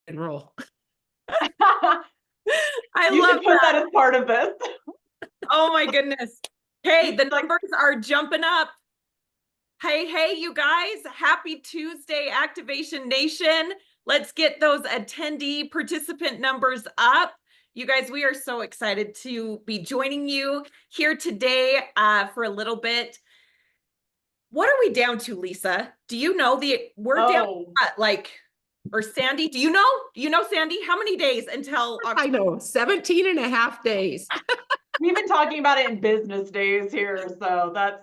and roll. I You love should put that as part of this. Oh my goodness. Hey, the numbers are jumping up. Hey, you guys. Happy Tuesday, Activation Nation. Let's get those attendee participant numbers up. You guys, we are so excited to be joining you here today for a little bit. What are we down to, Lisa? Do you know we're down to what, like, or Sandy, do you know? Do you know, Sandy? How many days until October? I know, 17 and a half days. We've been talking about it in business days here, so that's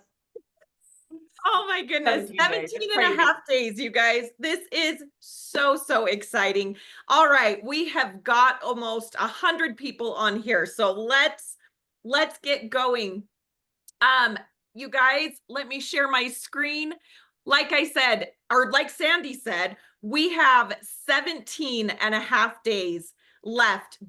Oh my goodness, 17 and a half days, you guys. This is so exciting. All right, we have got almost 100 people on here, so let's get going. You guys, let me share my screen. Like I said, or like Sandy said, we have 17 and a half days left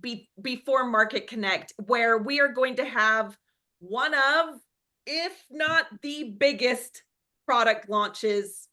before Market Connect, where we are going to have one of, if not the biggest product launches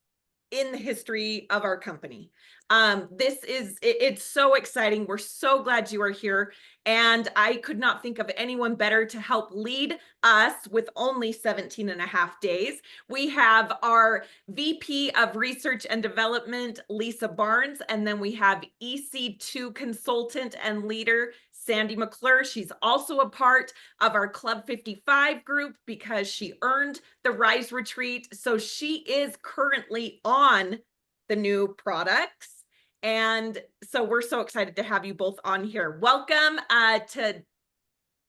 in the history of our company. It's so exciting. We're so glad you are here. And I could not think of anyone better to help lead us with only 17 and a half days. We have our VP of Research and Development, Lisa Barnes, and then we have EC2 consultant and leader, Sandy McClure. She's also a part of our Club 55 group because she earned the Rise Retreat. So she is currently on the new products. And so we're so excited to have you both on here. Welcome to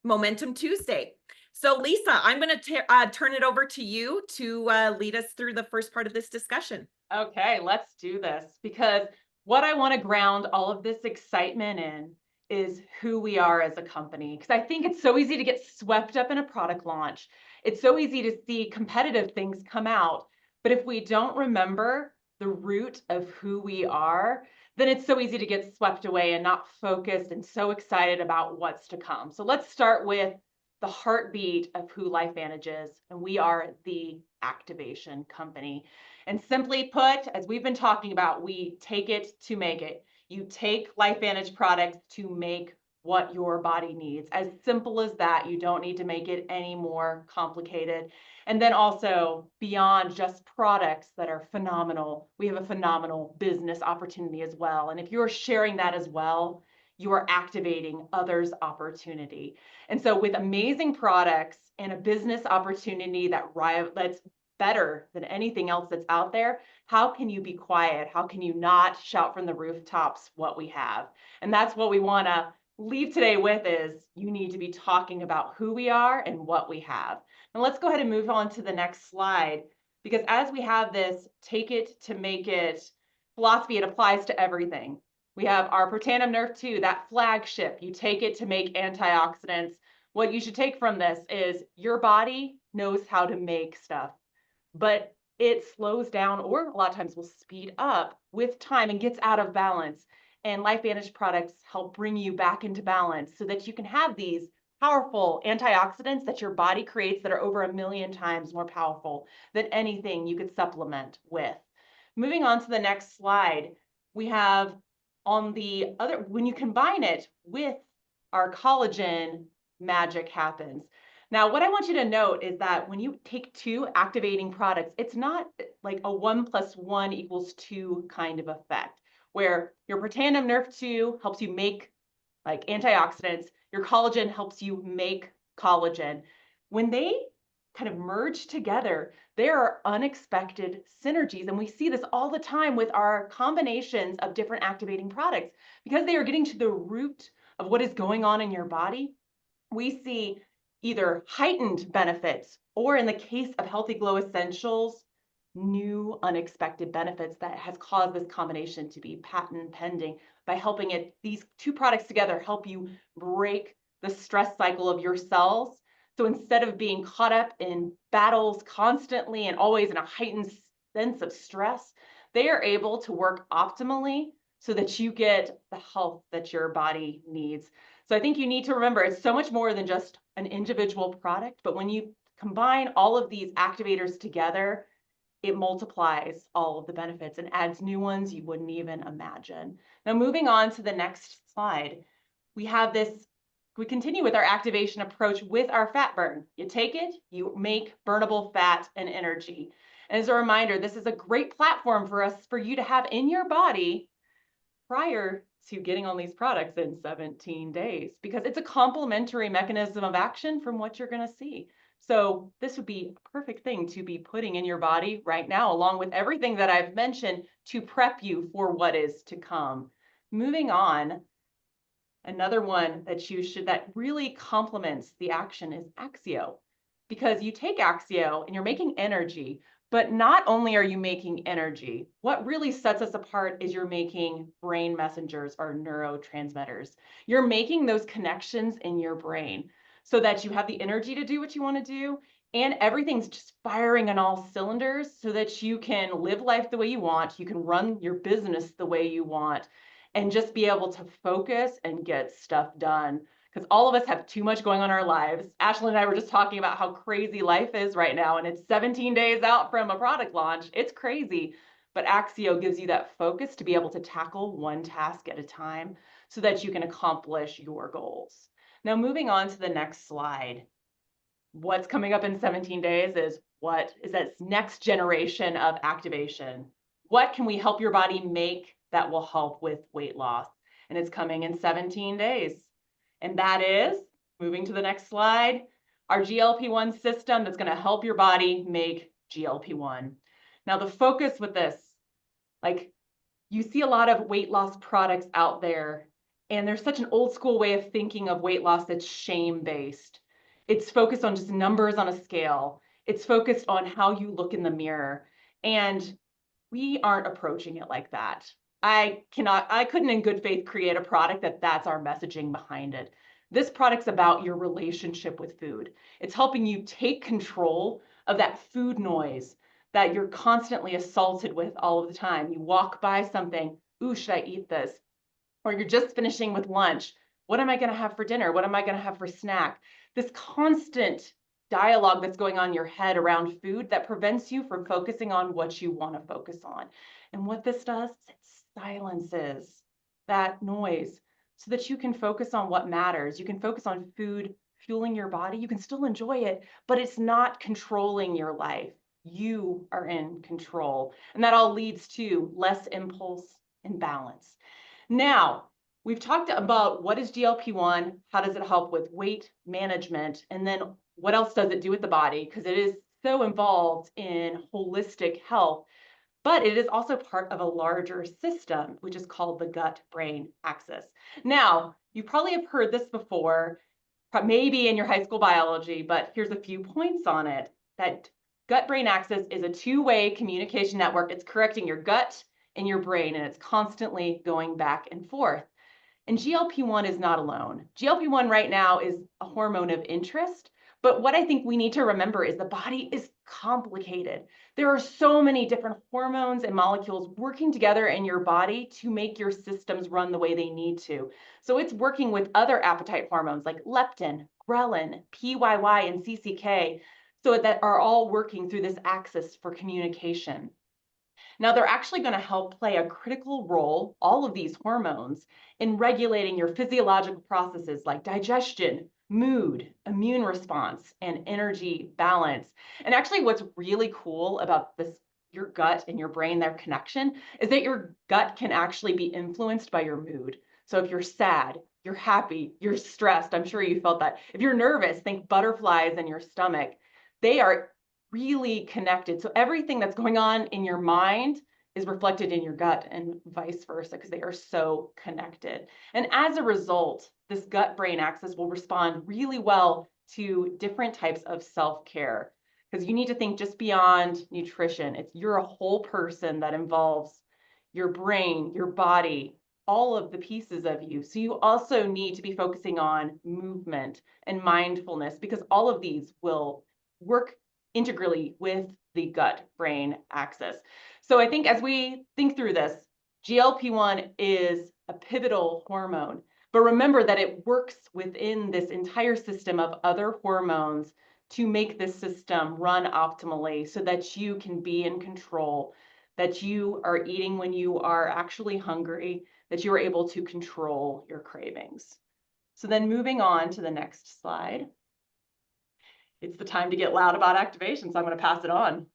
Momentum Tuesday. So Lisa, I'm going to turn it over to you to lead us through the first part of this discussion. Okay, let's do this, because what I want to ground all of this excitement in is who we are as a company. Because I think it's so easy to get swept up in a product launch. It's so easy to see competitive things come out. But if we don't remember the root of who we are, then it's so easy to get swept away and not focused and so excited about what's to come. So let's start with the heartbeat of who LifeVantage is, and we are the activation company. And simply put, as we've been talking about, we take it to make it. You take LifeVantage products to make what your body needs. As simple as that. You don't need to make it any more complicated. And then also, beyond just products that are phenomenal, we have a phenomenal business opportunity as well. And if you're sharing that as well, you are activating others' opportunity. And so with amazing products and a business opportunity that's better than anything else that's out there, how can you be quiet? How can you not shout from the rooftops what we have? And that's what we want to leave today with, is you need to be talking about who we are and what we have. And let's go ahead and move on to the next slide, because as we have this take it to make it philosophy, it applies to everything. We have our Protandim Nerf 2, that flagship. You take it to make antioxidants. What you should take from this is your body knows how to make stuff, but it slows down, or a lot of times will speed up with time and gets out of balance. And LifeVantage products help bring you back into balance so that you can have these powerful antioxidants that your body creates that are over 1 million times more powerful than anything you could supplement with. Moving on to the next slide, we have on the other, when you combine it with our collagen, magic happens. Now, what I want you to note is that when you take two activating products, it's not like a 1 + 1 = 2 kind of effect, where your Protandim Nerf 2 helps you make like antioxidants, your collagen helps you make collagen. When they kind of merge together, there are unexpected synergies. And we see this all the time with our combinations of different activating products, because they are getting to the root of what is going on in your body. We see either heightened benefits, or in the case of Healthy Glow Essentials, new unexpected benefits that has caused this combination to be patent pending by helping these two products together help you break the stress cycle of your cells. So instead of being caught up in battles constantly and always in a heightened sense of stress, they are able to work optimally so that you get the health that your body needs. So I think you need to remember, it's so much more than just an individual product, but when you combine all of these activators together, it multiplies all of the benefits and adds new ones you wouldn't even imagine. Now, moving on to the next slide, we continue with our activation approach with our fat burn. You take it, you make burnable fat and energy. And as a reminder, this is a great platform for you to have in your body prior to getting on these products in 17 days, because it's a complementary mechanism of action from what you're going to see. So this would be a perfect thing to be putting in your body right now, along with everything that I've mentioned to prep you for what is to come. Moving on, another one that really complements the action is Axio, because you take Axio and you're making energy, but not only are you making energy, what really sets us apart is you're making brain messengers or neurotransmitters. You're making those connections in your brain so that you have the energy to do what you want to do, and everything's just firing on all cylinders so that you can live life the way you want, you can run your business the way you want, and just be able to focus and get stuff done. Because all of us have too much going on in our lives. Ashlyn and I were just talking about how crazy life is right now, and it's 17 days out from a product launch. It's crazy, but Axio gives you that focus to be able to tackle one task at a time so that you can accomplish your goals. Now, moving on to the next slide. What's coming up in 17 days is that next generation of activation. What can we help your body make that will help with weight loss? And it's coming in 17 days. And that is, moving to the next slide, our GLP-1 system that's going to help your body make GLP-1. Now, the focus with this, like, you see a lot of weight loss products out there, and there's such an old school way of thinking of weight loss that's shame-based. It's focused on just numbers on a scale. It's focused on how you look in the mirror. And we aren't approaching it like that. I couldn't in good faith create a product that's our messaging behind it. This product's about your relationship with food. It's helping you take control of that food noise that you're constantly assaulted with all of the time. You walk by something, ooh, should I eat this? Or you're just finishing with lunch. What am I going to have for dinner? What am I going to have for snack? This constant dialogue that's going on in your head around food that prevents you from focusing on what you want to focus on. And what this does is it silences that noise so that you can focus on what matters. You can focus on food fueling your body. You can still enjoy it, but it's not controlling your life. You are in control. And that all leads to less impulse and balance. Now, we've talked about what is GLP-1, how does it help with weight management, and then what else does it do with the body? Because it is so involved in holistic health, but it is also part of a larger system, which is called the gut-brain axis. Now, you probably have heard this before, maybe in your high school biology, but here's a few points on it. That gut-brain axis is a two-way communication network. It's correcting your gut and your brain, and it's constantly going back and forth. And GLP-1 is not alone. GLP-1 right now is a hormone of interest, but what I think we need to remember is the body is complicated. There are so many different hormones and molecules working together in your body to make your systems run the way they need to. So it's working with other appetite hormones like leptin, ghrelin, PYY, and CCK, so that are all working through this axis for communication. Now, they're actually going to help play a critical role, all of these hormones, in regulating your physiological processes like digestion, mood, immune response, and energy balance. And actually, what's really cool about this, your gut and your brain, their connection, is that your gut can actually be influenced by your mood. So if you're sad, you're happy, you're stressed, I'm sure you felt that. If you're nervous, think butterflies in your stomach. They are really connected. So everything that's going on in your mind is reflected in your gut and vice versa, because they are so connected. And as a result, this gut-brain axis will respond really well to different types of self-care, because you need to think just beyond nutrition. You're a whole person that involves your brain, your body, all of the pieces of you. So you also need to be focusing on movement and mindfulness, because all of these will work integrally with the gut-brain axis. So I think as we think through this, GLP-1 is a pivotal hormone, but remember that it works within this entire system of other hormones to make this system run optimally so that you can be in control, that you are eating when you are actually hungry, that you are able to control your cravings. So then moving on to the next slide. It's the time to get loud about activation, so I'm going to pass it on.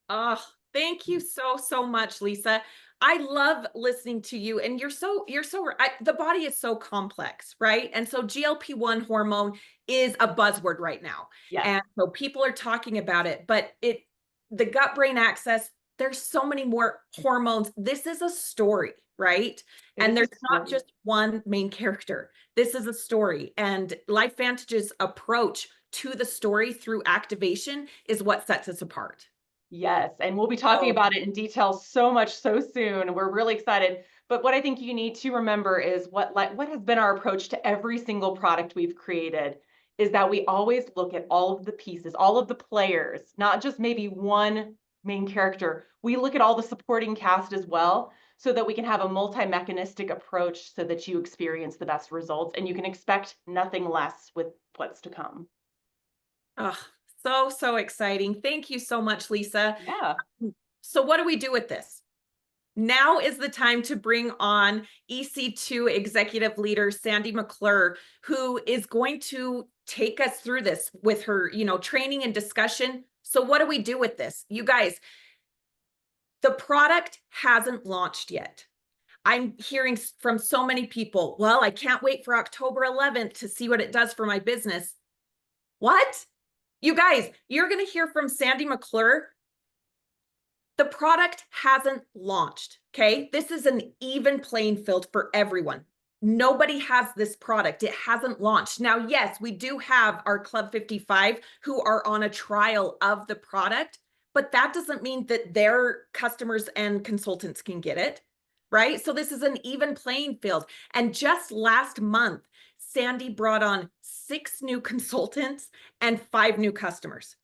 Oh, thank you so much, Lisa. I love listening to you, and the body is so complex, right? And so GLP-1 hormone is a buzzword right now. Yes. And so people are talking about it, but the gut brain axis, there's so many more hormones. This is a story, right? And there's not just one main character. This is a story, and LifeVantage's approach to the story through activation is what sets us apart. Yes, and we'll be talking about it in detail so much so soon. We're really excited. But what I think you need to remember is what has been our approach to every single product we've created is that we always look at all of the pieces, all of the players, not just maybe one main character. We look at all the supporting cast as well, so that we can have a multi-mechanistic approach so that you experience the best results and you can expect nothing less with what's to come. Oh, so exciting. Thank you so much, Lisa. Yeah. So what do we do with this? Now is the time to bring on EC2 executive leader, Sandy McClure, who is going to take us through this with her, training and discussion. So what do we do with this? You guys, the product hasn't launched yet. I'm hearing from so many people, well, I can't wait for October 11th to see what it does for my business. What? You guys, you're going to hear from Sandy McClure. The product hasn't launched, okay? This is an even playing field for everyone. Nobody has this product. It hasn't launched. Now, yes, we do have our Club 55 who are on a trial of the product, but that doesn't mean that their customers and consultants can get it, right? So this is an even playing field. And just last month, Sandy brought on 6 new consultants and 5 new customers.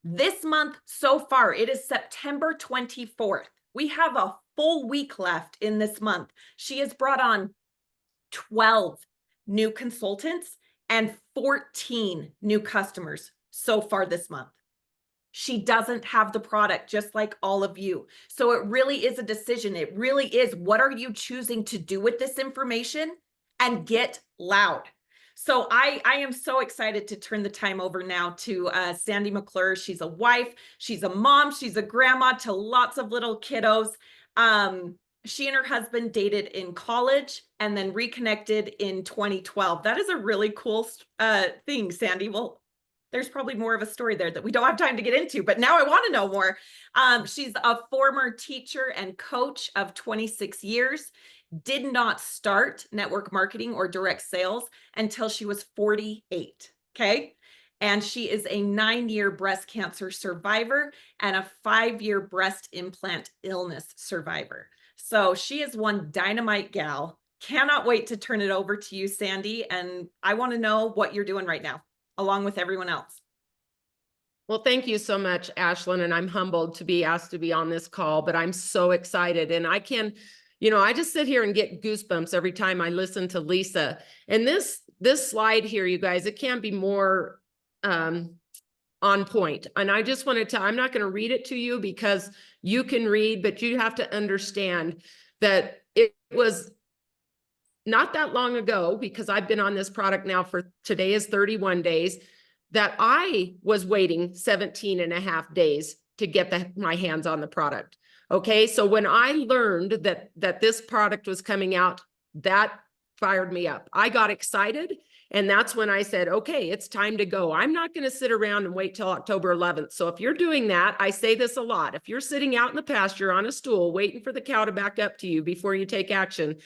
This month so far, it is September 24th. We have a full week left in this month. She has brought on 12 new consultants and 14 new customers so far this month. She doesn't have the product, just like all of you. So it really is a decision. It really is, what are you choosing to do with this information? And get loud. So I am so excited to turn the time over now to Sandy McClure. She's a wife, she's a mom, she's a grandma to lots of little kiddos. She and her husband dated in college and then reconnected in 2012. That is a really cool thing, Sandy. Well, there's probably more of a story there that we don't have time to get into, but now I want to know more. She's a former teacher and coach of 26 years. Did not start network marketing or direct sales until she was 48, okay? And she is a 9-year breast cancer survivor and a 5-year breast implant illness survivor. So she is one dynamite gal. Cannot wait to turn it over to you, Sandy. And I want to know what you're doing right now, along with everyone else. Well, thank you so much, Ashlyn. And I'm humbled to be asked to be on this call, but I'm so excited. And I can... I just sit here and get goosebumps every time I listen to Lisa. And this slide here, you guys, it can't be more on point. And I just wanted to, I'm not going to read it to you because you can read, but you have to understand that it was not that long ago, because I've been on this product now for, today is 31 days, that I was waiting 17 and a half days to get my hands on the product. Okay, so when I learned that this product was coming out, that fired me up. I got excited, and that's when I said, okay, it's time to go. I'm not going to sit around and wait till October 11th. So if you're doing that, I say this a lot. If you're sitting out in the pasture on a stool waiting for the cow to back up to you before you take action,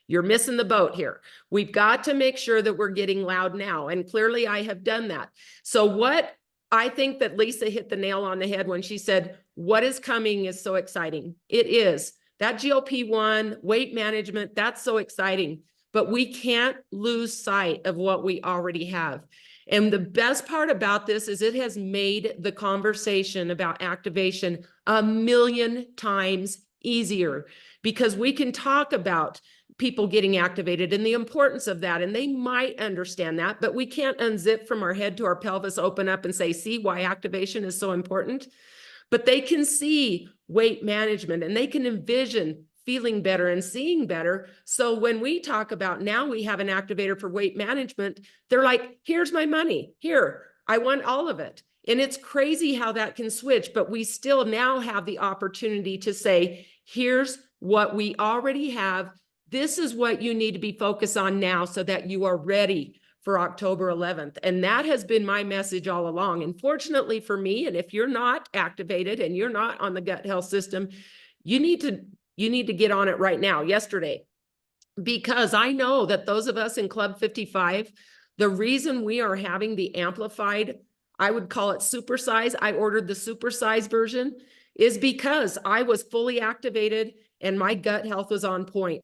you're missing the boat here. We've got to make sure that we're getting loud now. And clearly I have done that. So what I think that Lisa hit the nail on the head when she said, what is coming is so exciting. It is. That GLP-1, weight management, that's so exciting. But we can't lose sight of what we already have. And the best part about this is it has made the conversation about activation 1,000,000 times easier, because we can talk about people getting activated and the importance of that. And they might understand that, but we can't unzip from our head to our pelvis, open up and say, see why activation is so important. But they can see weight management and they can envision feeling better and seeing better. So when we talk about now we have an activator for weight management, they're like, here's my money. Here, I want all of it. And it's crazy how that can switch, but we still now have the opportunity to say, here's what we already have. This is what you need to be focused on now so that you are ready for October 11th. And that has been my message all along. And fortunately for me, and if you're not activated and you're not on the gut health system, you need to get on it right now, yesterday, because I know that those of us in Club 55, the reason we are having the amplified, I would call it supersize, I ordered the supersize version, is because I was fully activated and my gut health was on point.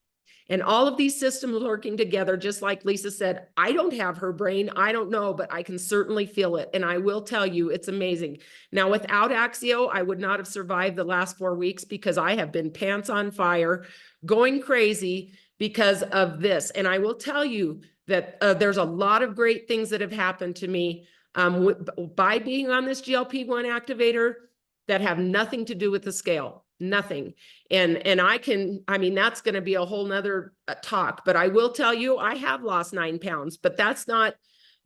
And all of these systems working together, just like Lisa said, I don't have her brain, I don't know, but I can certainly feel it. And I will tell you, it's amazing. Now, without Axio, I would not have survived the last 4 weeks because I have been pants on fire, going crazy because of this. And I will tell you that there's a lot of great things that have happened to me by being on this GLP-1 activator that have nothing to do with the scale. Nothing. And I mean, that's going to be a whole nother talk, but I will tell you, I have lost 9 pounds, but that's not,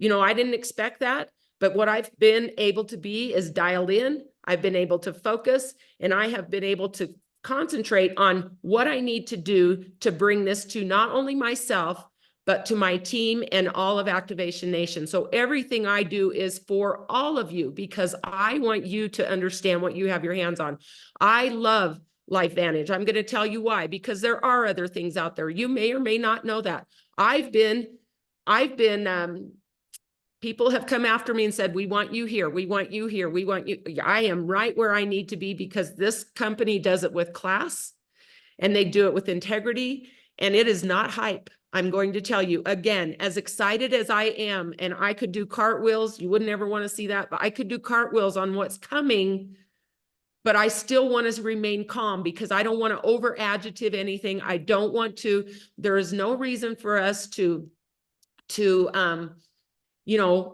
I didn't expect that. But what I've been able to be is dialed in. I've been able to focus and I have been able to concentrate on what I need to do to bring this to not only myself, but to my team and all of Activation Nation. So everything I do is for all of you because I want you to understand what you have your hands on. I love LifeVantage. I'm going to tell you why, because there are other things out there. You may or may not know that. People have come after me and said, we want you here. We want you here. We want you. I am right where I need to be because this company does it with class and they do it with integrity and it is not hype. I'm going to tell you again, as excited as I am, and I could do cartwheels, you wouldn't ever want to see that, but I could do cartwheels on what's coming, but I still want to remain calm because I don't want to over adjective anything. I don't want to, there is no reason for us to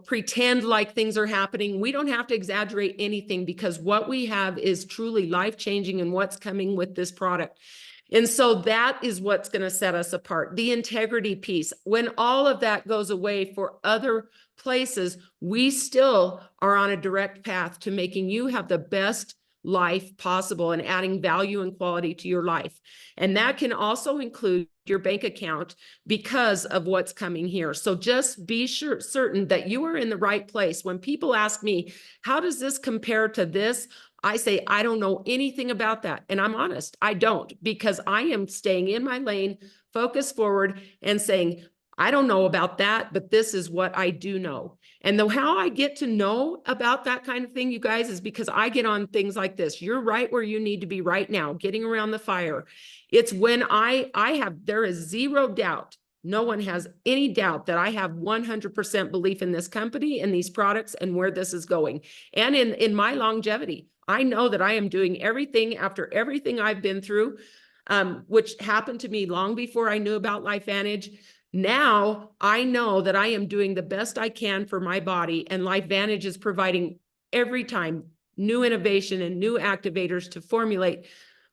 pretend like things are happening. We don't have to exaggerate anything because what we have is truly life-changing and what's coming with this product. And so that is what's going to set us apart. The integrity piece, when all of that goes away for other places, we still are on a direct path to making you have the best life possible and adding value and quality to your life. And that can also include your bank account because of what's coming here. So just be certain that you are in the right place. When people ask me, how does this compare to this? I say, I don't know anything about that. And I'm honest, I don't, because I am staying in my lane, focus forward and saying, I don't know about that, but this is what I do know. And how I get to know about that kind of thing, you guys, is because I get on things like this. You're right where you need to be right now, getting around the fire. It's when there is zero doubt. No one has any doubt that I have 100% belief in this company and these products and where this is going. And in my longevity, I know that I am doing everything after everything I've been through, which happened to me long before I knew about LifeVantage. Now I know that I am doing the best I can for my body, and LifeVantage is providing every time new innovation and new activators to formulate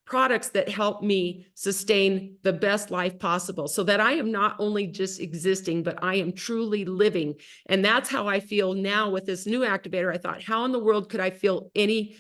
products that help me sustain the best life possible so that I am not only just existing, but I am truly living. And that's how I feel now with this new activator. I thought, how in the world could I feel any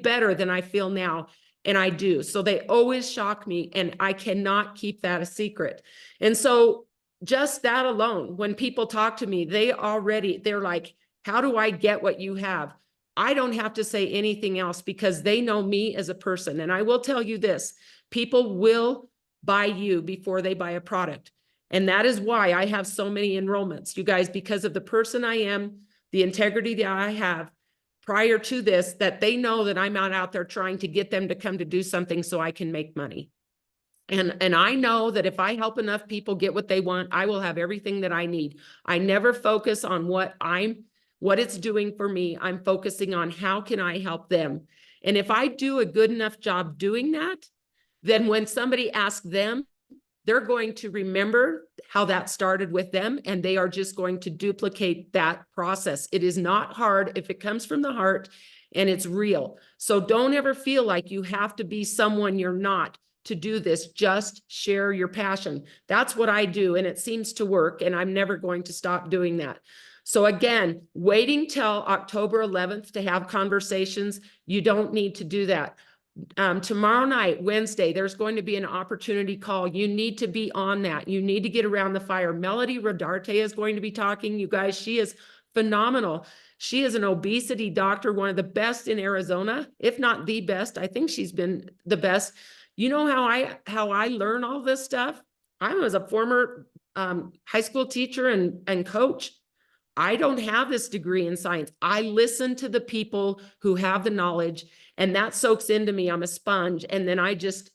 better than I feel now? And I do. So they always shock me and I cannot keep that a secret. And so just that alone, when people talk to me, they're like, how do I get what you have? I don't have to say anything else because they know me as a person. And I will tell you this, people will buy you before they buy a product. And that is why I have so many enrollments, you guys, because of the person I am, the integrity that I have prior to this, that they know that I'm not out there trying to get them to come to do something so I can make money. And I know that if I help enough people get what they want, I will have everything that I need. I never focus on what it's doing for me. I'm focusing on how can I help them. And if I do a good enough job doing that, then when somebody asks them, they're going to remember how that started with them, and they are just going to duplicate that process. It is not hard if it comes from the heart and it's real. So don't ever feel like you have to be someone you're not to do this. Just share your passion. That's what I do, and it seems to work, and I'm never going to stop doing that. So again, waiting till October 11th to have conversations, you don't need to do that. Tomorrow night, Wednesday, there's going to be an opportunity call. You need to be on that. You need to get around the fire. Melody Rodarte is going to be talking. You guys, she is phenomenal. She is an obesity doctor, one of the best in Arizona, if not the best. I think she's been the best. You know how I learn all this stuff? I was a former high school teacher and coach. I don't have this degree in science. I listen to the people who have the knowledge, and that soaks into me. I'm a sponge. And then I just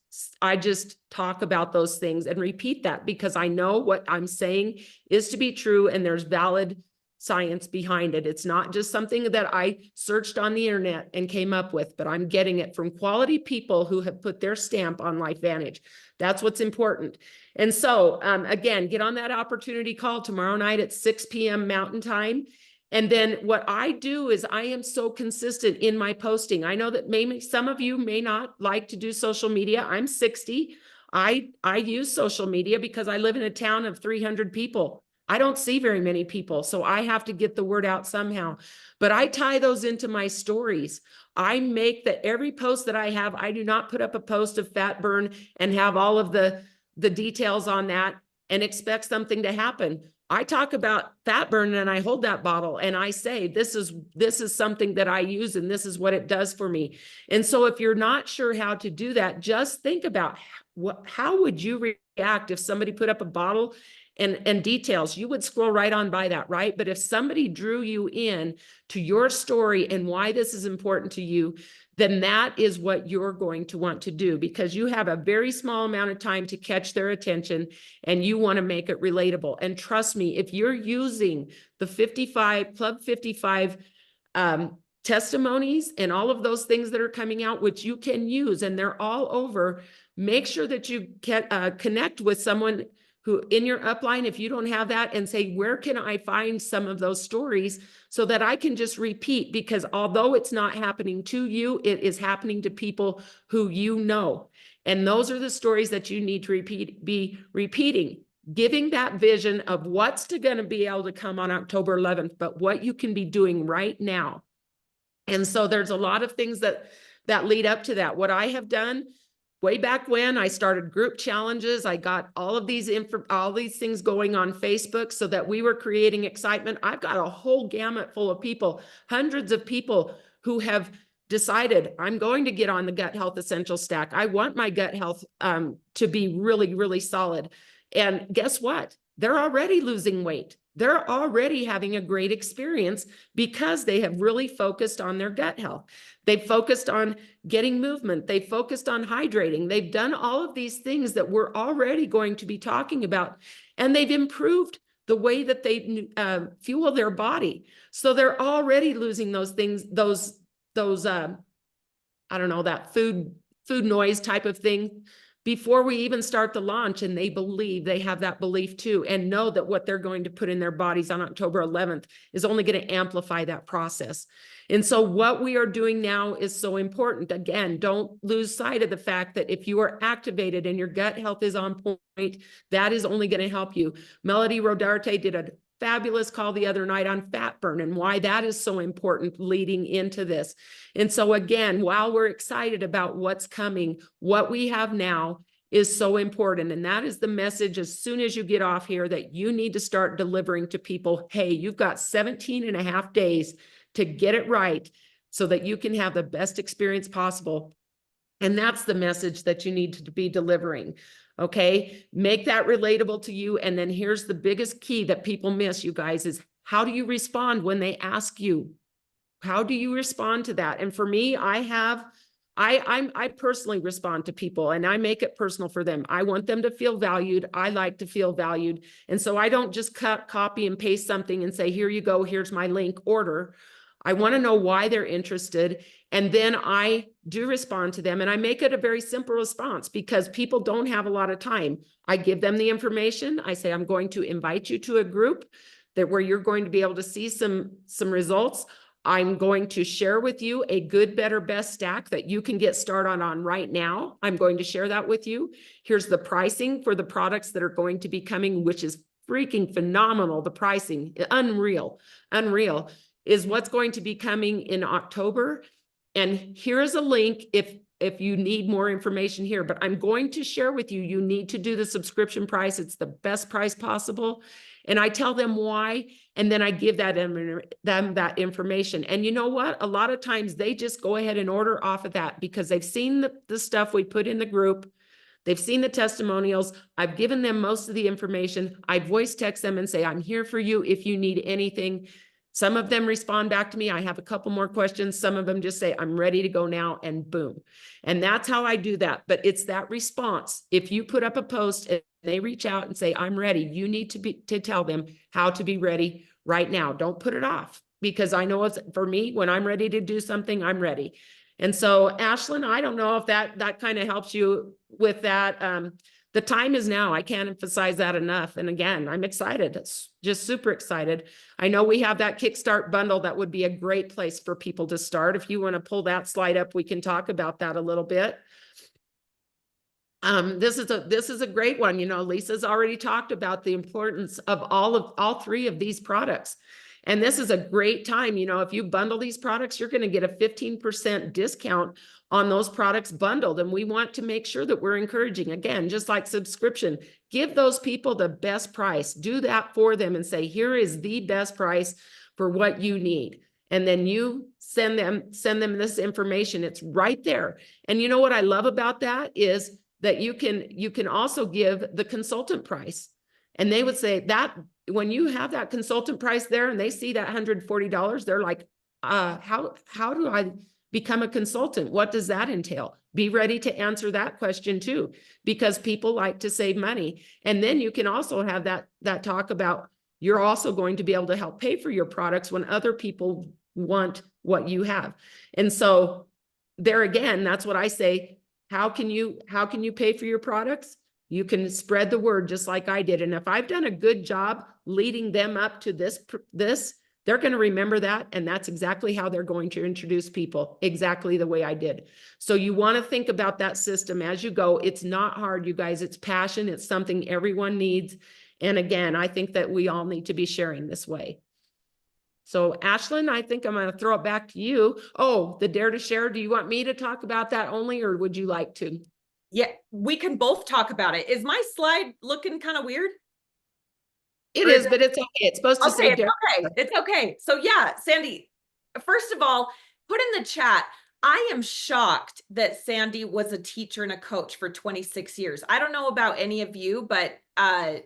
talk about those things and repeat that because I know what I'm saying is to be true, and there's valid science behind it. It's not just something that I searched on the internet and came up with, but I'm getting it from quality people who have put their stamp on LifeVantage. That's what's important. And so, again, get on that opportunity call tomorrow night at 6 p.m. Mountain Time. And then what I do is I am so consistent in my posting. I know that maybe some of you may not like to do social media. I'm 60. I use social media because I live in a town of 300 people. I don't see very many people, so I have to get the word out somehow. But I tie those into my stories. I make that every post that I have, I do not put up a post of fat burn and have all of the details on that and expect something to happen. I talk about fat burn and I hold that bottle and I say, this is something that I use and this is what it does for me. And so if you're not sure how to do that, just think about how would you react if somebody put up a bottle and details? You would scroll right on by that, right? But if somebody drew you in to your story and why this is important to you, then that is what you're going to want to do, because you have a very small amount of time to catch their attention and you want to make it relatable. And trust me, if you're using the Club 55 testimonies and all of those things that are coming out, which you can use, and they're all over, make sure that you connect with someone who in your upline, if you don't have that, and say, where can I find some of those stories so that I can just repeat? Because although it's not happening to you, it is happening to people who you know. And those are the stories that you need to be repeating, giving that vision of what's going to be able to come on October 11th, but what you can be doing right now. And so there's a lot of things that lead up to that. What I have done way back when I started group challenges, I got all these things going on Facebook so that we were creating excitement. I've got a whole gamut full of people, hundreds of people who have decided I'm going to get on the Gut Health Essential Stack. I want my gut health to be really, really solid. And guess what? They're already losing weight. They're already having a great experience because they have really focused on their gut health. They've focused on getting movement. They've focused on hydrating. They've done all of these things that we're already going to be talking about, and they've improved the way that they fuel their body. So they're already losing those things, those I don't know, that food noise type of thing, before we even start the launch. And they have that belief too, and know that what they're going to put in their bodies on October 11th is only going to amplify that process. And so what we are doing now is so important. Again, don't lose sight of the fact that if you are activated and your gut health is on point, that is only going to help you. Melody Rodarte did a fabulous call the other night on fat burn and why that is so important leading into this. And so again, while we're excited about what's coming, what we have now is so important. And that is the message as soon as you get off here, that you need to start delivering to people. Hey, you've got 17 and a half days to get it right so that you can have the best experience possible. And that's the message that you need to be delivering. Okay, make that relatable to you. And then here's the biggest key that people miss, you guys, is how do you respond when they ask you? How do you respond to that? And for me, I personally respond to people and I make it personal for them. I want them to feel valued. I like to feel valued. And so I don't just copy and paste something and say, here you go, here's my link, order. I want to know why they're interested. And then I do respond to them, and I make it a very simple response because people don't have a lot of time. I give them the information. I say, I'm going to invite you to a group that where you're going to be able to see some results. I'm going to share with you a good, better, best stack that you can get started on right now. I'm going to share that with you. Here's the pricing for the products that are going to be coming, which is freaking phenomenal. The pricing, unreal is what's going to be coming in October. And here's a link if you need more information here, but I'm going to share with you, you need to do the subscription price. It's the best price possible. And I tell them why, and then I give them that information. And you know what? A lot of times they just go ahead and order off of that because they've seen the stuff we put in the group. They've seen the testimonials. I've given them most of the information. I voice text them and say, I'm here for you if you need anything. Some of them respond back to me. I have a couple more questions. Some of them just say, I'm ready to go now, and boom. And that's how I do that. But it's that response. If you put up a post and they reach out and say, I'm ready, you need to tell them how to be ready right now. Don't put it off, because I know it's, for me, when I'm ready to do something, I'm ready. And so, Ashlyn, I don't know if that kind of helps you with that. The time is now. I can't emphasize that enough. And again, I'm excited. It's just super excited. I know we have that Kickstart bundle. That would be a great place for people to start. If you want to pull that slide up, we can talk about that a little bit. This is a great one. You know, Lisa's already talked about the importance of all three of these products. And this is a great time. You know, if you bundle these products, you're going to get a 15% discount on those products bundled. And we want to make sure that we're encouraging, again, just like subscription, give those people the best price. Do that for them and say, here is the best price for what you need. And then you send them this information. It's right there. And you know what I love about that is that you can also give the consultant price. And they would say that when you have that consultant price there and they see that $140, they're like, how do I become a consultant? What does that entail? Be ready to answer that question too, because people like to save money. And then you can also have that talk about, you're also going to be able to help pay for your products when other people want what you have. And so there again, that's what I say. How can you pay for your products? You can spread the word just like I did. And if I've done a good job leading them up to this, they're going to remember that. And that's exactly how they're going to introduce people, exactly the way I did. So you want to think about that system as you go. It's not hard, you guys. It's passion. It's something everyone needs. And again, I think that we all need to be sharing this way. So Ashlyn, I think I'm going to throw it back to you. Oh, the Dare to Share. Do you want me to talk about that only, or would you like to? Yeah, we can both talk about it. Is my slide looking kind of weird? It is, but it's okay. It's supposed to say Dare. Okay. It's okay. So yeah, Sandy, first of all, put in the chat, I am shocked that Sandy was a teacher and a coach for 26 years. I don't know about any of you, but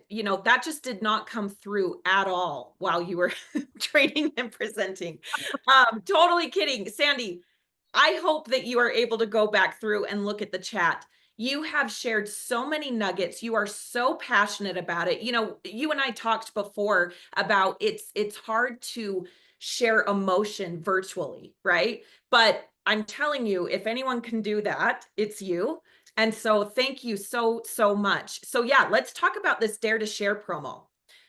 you know, that just did not come through at all while you were training and presenting. Totally kidding. Sandy, I hope that you are able to go back through and look at the chat. You have shared so many nuggets. You are so passionate about it. You know, you and I talked before about it's hard to share emotion virtually, right? But I'm telling you, if anyone can do that, it's you. And so thank you so much. So yeah, let's talk about this Dare to Share promo.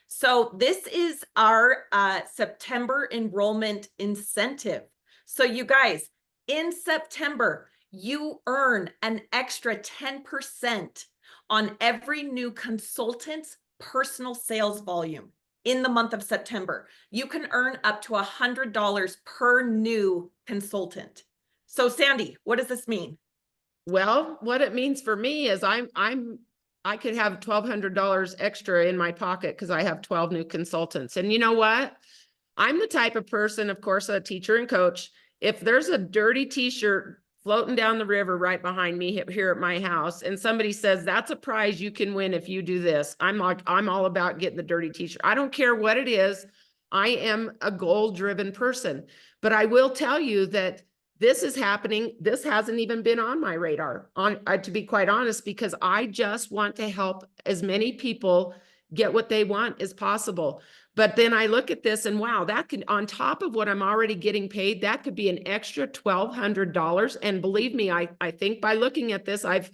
So this is our September enrollment incentive. So you guys, in September, you earn an extra 10% on every new consultant's personal sales volume in the month of September. You can earn up to $100 per new consultant. So Sandy, what does this mean? Well, what it means for me is I could have $1,200 extra in my pocket because I have 12 new consultants. And you know what? I'm the type of person, of course, a teacher and coach. If there's a dirty t-shirt floating down the river right behind me here at my house, and somebody says, that's a prize you can win if you do this, I'm all about getting the dirty t-shirt. I don't care what it is. I am a goal-driven person. But I will tell you that this is happening. This hasn't even been on my radar, to be quite honest, because I just want to help as many people get what they want is possible. But then I look at this and wow, that could, on top of what I'm already getting paid, that could be an extra $1,200. And believe me, I think by looking at this, I've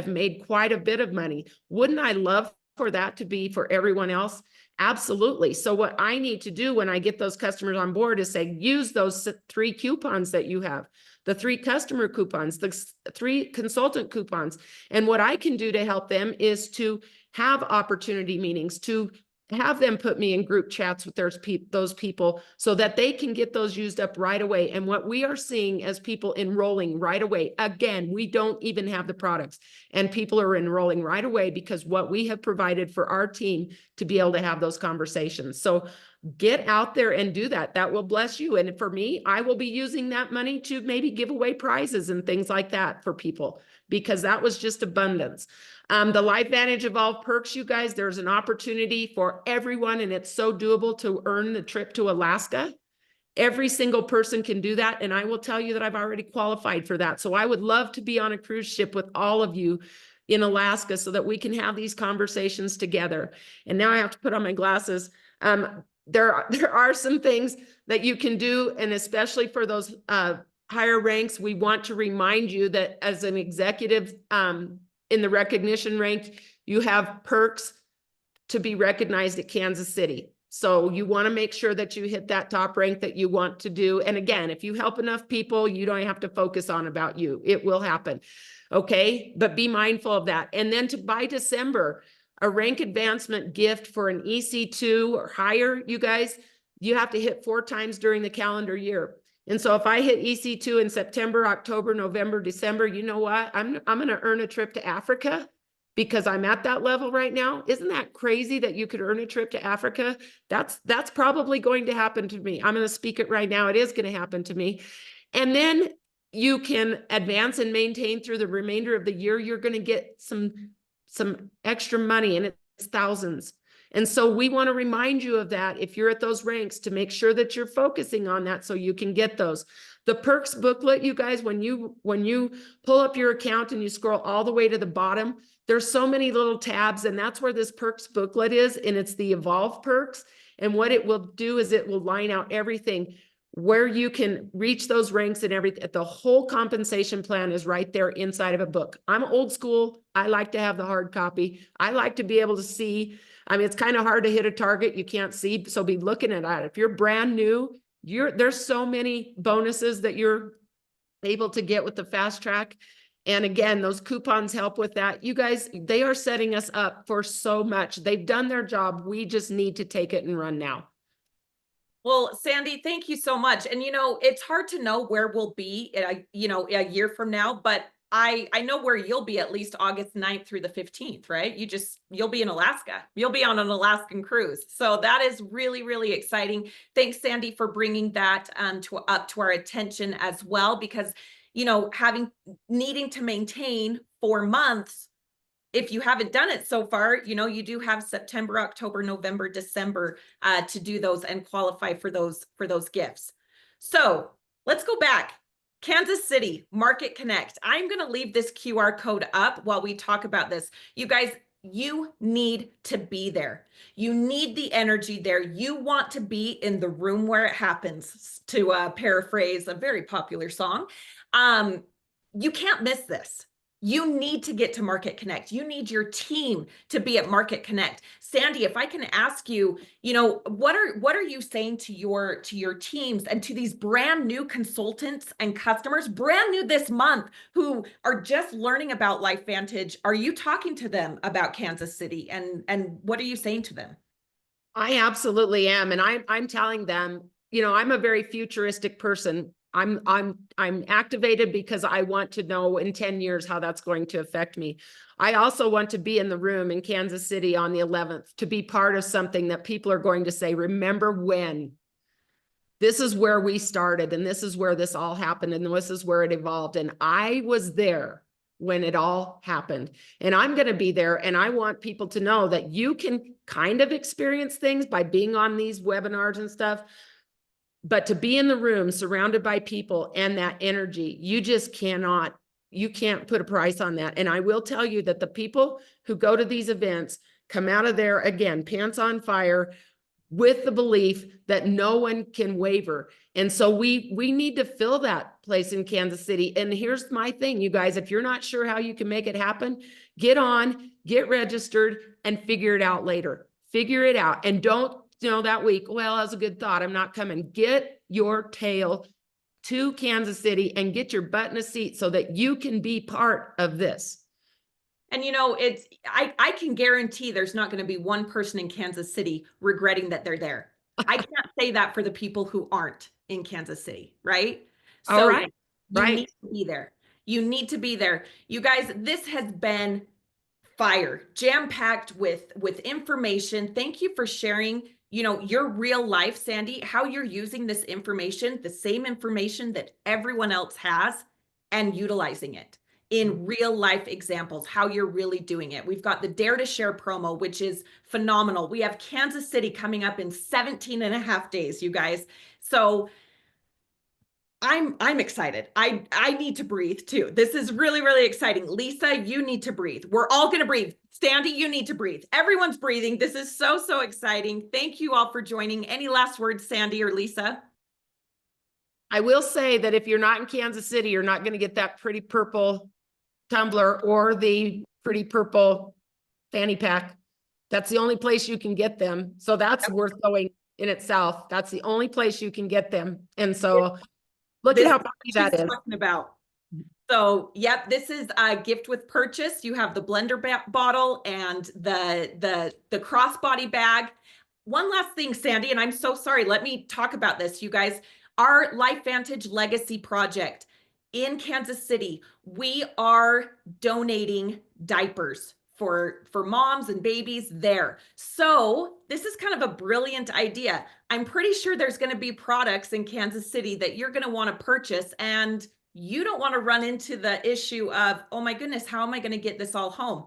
made quite a bit of money. Wouldn't I love for that to be for everyone else? Absolutely. So what I need to do when I get those customers on board is say, use those 3 coupons that you have, the 3 customer coupons, the 3 consultant coupons. And what I can do to help them is to have opportunity meetings, to have them put me in group chats with those people so that they can get those used up right away. And what we are seeing as people enrolling right away, again, we don't even have the products and people are enrolling right away because what we have provided for our team to be able to have those conversations. So get out there and do that. That will bless you. And for me, I will be using that money to maybe give away prizes and things like that for people because that was just abundance. The LifeVantage Evolve perks, you guys, there's an opportunity for everyone and it's so doable to earn the trip to Alaska. Every single person can do that. And I will tell you that I've already qualified for that. So I would love to be on a cruise ship with all of you in Alaska so that we can have these conversations together. And now I have to put on my glasses. There are some things that you can do. And especially for those higher ranks, we want to remind you that as an executive, in the recognition rank, you have perks to be recognized at Kansas City. So you want to make sure that you hit that top rank that you want to do. And again, if you help enough people, you don't have to focus on about you. It will happen. Okay. But be mindful of that. And then by December, a rank advancement gift for an EC2 or higher, you guys, you have to hit 4 times during the calendar year. And so if I hit EC2 in September, October, November, December, you know what? I'm going to earn a trip to Africa because I'm at that level right now. Isn't that crazy that you could earn a trip to Africa? That's probably going to happen to me. I'm going to speak it right now. It is going to happen to me. And then you can advance and maintain through the remainder of the year. You're going to get some extra money and it's thousands. And so we want to remind you of that if you're at those ranks to make sure that you're focusing on that so you can get those. The perks booklet, you guys, when you pull up your account and you scroll all the way to the bottom, there's so many little tabs and that's where this perks booklet is. And it's the Evolve perks. And what it will do is it will line out everything where you can reach those ranks and everything. The whole compensation plan is right there inside of a book. I'm old school. I like to have the hard copy. I like to be able to see. I mean, it's kind of hard to hit a target you can't see, so be looking at it. If you're brand new, there's so many bonuses that you're able to get with the fast track. And again, those coupons help with that. You guys, they are setting us up for so much. They've done their job. We just need to take it and run now. Well, Sandy, thank you so much. And, it's hard to know where we'll be, a year from now, but I know where you'll be at least August 9th through the 15th, right? You'll be in Alaska. You'll be on an Alaskan cruise. So that is really, really exciting. Thanks, Sandy, for bringing that up to our attention as well, because, needing to maintain 4 months, if you haven't done it so far, you do have September, October, November, December to do those and qualify for those gifts. So let's go back. Kansas City Market Connect. I'm going to leave this QR code up while we talk about this. You guys, you need to be there. You need the energy there. You want to be in the room where it happens, to paraphrase a very popular song. You can't miss this. You need to get to Market Connect. You need your team to be at Market Connect. Sandy, if I can ask you, what are you saying to your teams and to these brand new consultants and customers, brand new this month, who are just learning about LifeVantage? Are you talking to them about Kansas City, and what are you saying to them? I absolutely am, and I'm telling them, I'm a very futuristic person. I'm activated because I want to know in 10 years how that's going to affect me. I also want to be in the room in Kansas City on the 11th to be part of something that people are going to say, remember when? This is where we started and this is where this all happened and this is where it evolved. And I was there when it all happened. And I'm going to be there. And I want people to know that you can kind of experience things by being on these webinars and stuff. But to be in the room surrounded by people and that energy, you can't put a price on that. And I will tell you that the people who go to these events come out of there again, pants on fire, with the belief that no one can waver. And so we need to fill that place in Kansas City. And here's my thing, you guys, if you're not sure how you can make it happen, get on, get registered, and figure it out later. Figure it out. And don't, that week, well, that was a good thought, I'm not coming. Get your tail to Kansas City and get your butt in a seat so that you can be part of this. And I can guarantee there's not going to be one person in Kansas City regretting that they're there. I can't say that for the people who aren't in Kansas City, right? All right. You need to be there. You need to be there. You guys, this has been fire, jam-packed with information. Thank you for sharing, your real life, Sandy, how you're using this information, the same information that everyone else has, and utilizing it in real life examples, how you're really doing it. We've got the Dare to Share promo, which is phenomenal. We have Kansas City coming up in 17 and a half days, you guys. So I'm excited. I need to breathe too. This is really, really exciting. Lisa, you need to breathe. We're all going to breathe. Sandy, you need to breathe. Everyone's breathing. This is so, so exciting. Thank you all for joining. Any last words, Sandy or Lisa? I will say that if you're not in Kansas City, you're not going to get that pretty purple tumbler or the pretty purple fanny pack. That's the only place you can get them. So that's worth going in itself. That's the only place you can get them. And so look at how pretty that is. Talking about. So, yep, this is a gift with purchase. You have the blender bottle and the crossbody bag. One last thing, Sandy, and I'm so sorry. Let me talk about this, you guys. Our LifeVantage Legacy Project in Kansas City, we are donating diapers for moms and babies there. So this is kind of a brilliant idea. I'm pretty sure there's going to be products in Kansas City that you're going to want to purchase, and you don't want to run into the issue of, oh my goodness, how am I going to get this all home?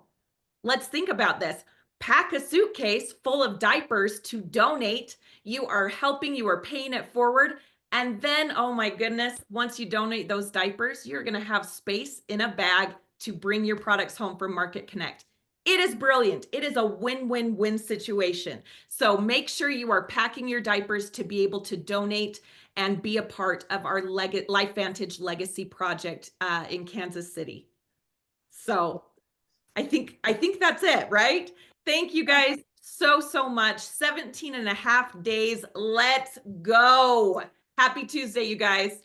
Let's think about this. Pack a suitcase full of diapers to donate. You are helping, you are paying it forward. And then, oh my goodness, once you donate those diapers, you're going to have space in a bag to bring your products home from Market Connect. It is brilliant. It is a win-win-win situation. So make sure you are packing your diapers to be able to donate and be a part of our LifeVantage Legacy Project in Kansas City. So I think that's it, right? Thank you guys so much. 17 and a half days. Let's go. Happy Tuesday, you guys.